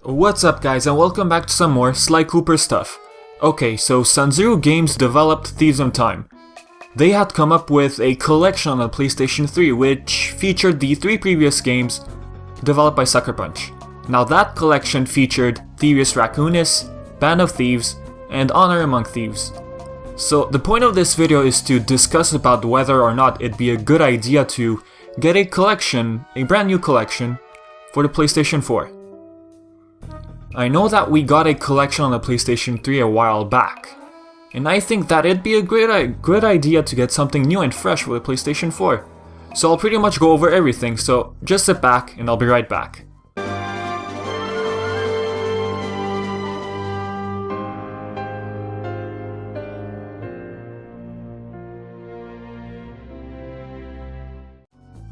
What's up guys, and welcome back to some more Sly Cooper stuff. Okay, so Sanzuru Games developed Thieves in Time. They had come up with a collection on the PlayStation 3 which featured the 3 previous games developed by Sucker Punch. Now that collection featured Thievius Raccoonus, Band of Thieves, and Honor Among Thieves. So the point of this video is to discuss about whether or not it'd be a good idea to get a collection, a brand new collection, for the PlayStation 4. I know that we got a collection on the PlayStation 3 a while back, and I think that it'd be a good idea to get something new and fresh for the PlayStation 4. So I'll pretty much go over everything, so just sit back and I'll be right back.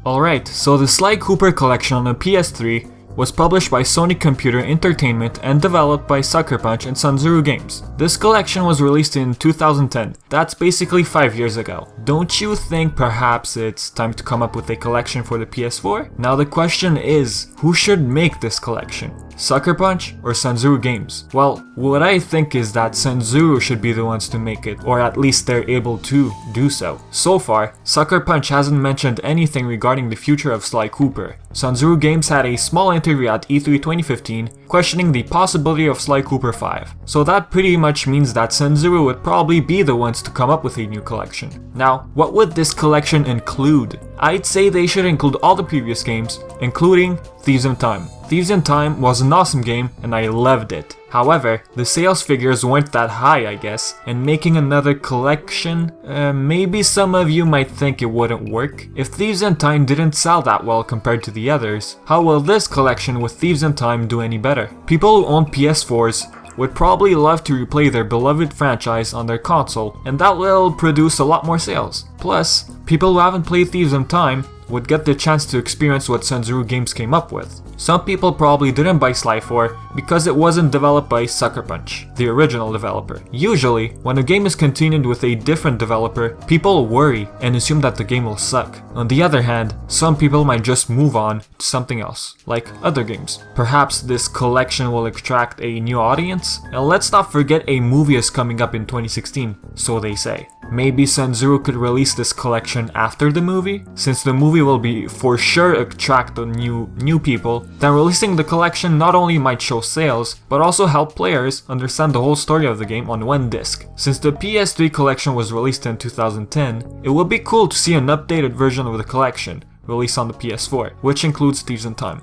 Alright, so the Sly Cooper collection on the PS3 was published by Sony Computer Entertainment and developed by Sucker Punch and Sanzuru Games. This collection was released in 2010. That's basically 5 years ago. Don't you think perhaps it's time to come up with a collection for the PS4? Now the question is, who should make this collection? Sucker Punch or Sanzuru Games? Well, what I think is that Sanzuru should be the ones to make it, or at least they're able to do so. So far, Sucker Punch hasn't mentioned anything regarding the future of Sly Cooper. Sanzuru Games had a small interview at E3 2015 questioning the possibility of Sly Cooper 5. So that pretty much means that Sanzuru would probably be the ones to come up with a new collection. Now, what would this collection include? I'd say they should include all the previous games, including Thieves in Time. Thieves in Time was an awesome game and I loved it. However, the sales figures weren't that high, I guess, and making another collection, maybe some of you might think it wouldn't work. If Thieves in Time didn't sell that well compared to the others, how will this collection with Thieves in Time do any better? People who own PS4s would probably love to replay their beloved franchise on their console, and that will produce a lot more sales. Plus, people who haven't played Thieves in Time would get the chance to experience what Sanzuru Games came up with. Some people probably didn't buy Sly 4 because it wasn't developed by Sucker Punch, the original developer. Usually, when a game is continued with a different developer, people worry and assume that the game will suck. On the other hand, some people might just move on to something else, like other games. Perhaps this collection will attract a new audience? And let's not forget a movie is coming up in 2016, so they say. Maybe Sanzuru could release this collection after the movie? Since the movie will be for sure attract new people, then releasing the collection not only might show sales, but also help players understand the whole story of the game on one disc. Since the PS3 collection was released in 2010, it would be cool to see an updated version of the collection released on the PS4, which includes Thieves in Time.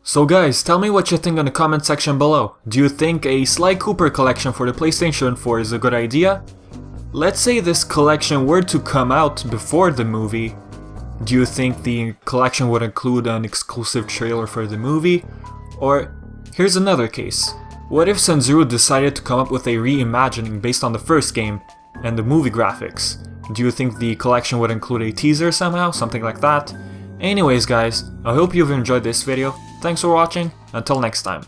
So guys, tell me what you think in the comment section below. Do you think a Sly Cooper collection for the PlayStation 4 is a good idea? Let's say this collection were to come out before the movie. Do you think the collection would include an exclusive trailer for the movie? Or, here's another case. What if Sanzuru decided to come up with a reimagining based on the first game and the movie graphics? Do you think the collection would include a teaser somehow, something like that? Anyways guys, I hope you've enjoyed this video. Thanks for watching, until next time.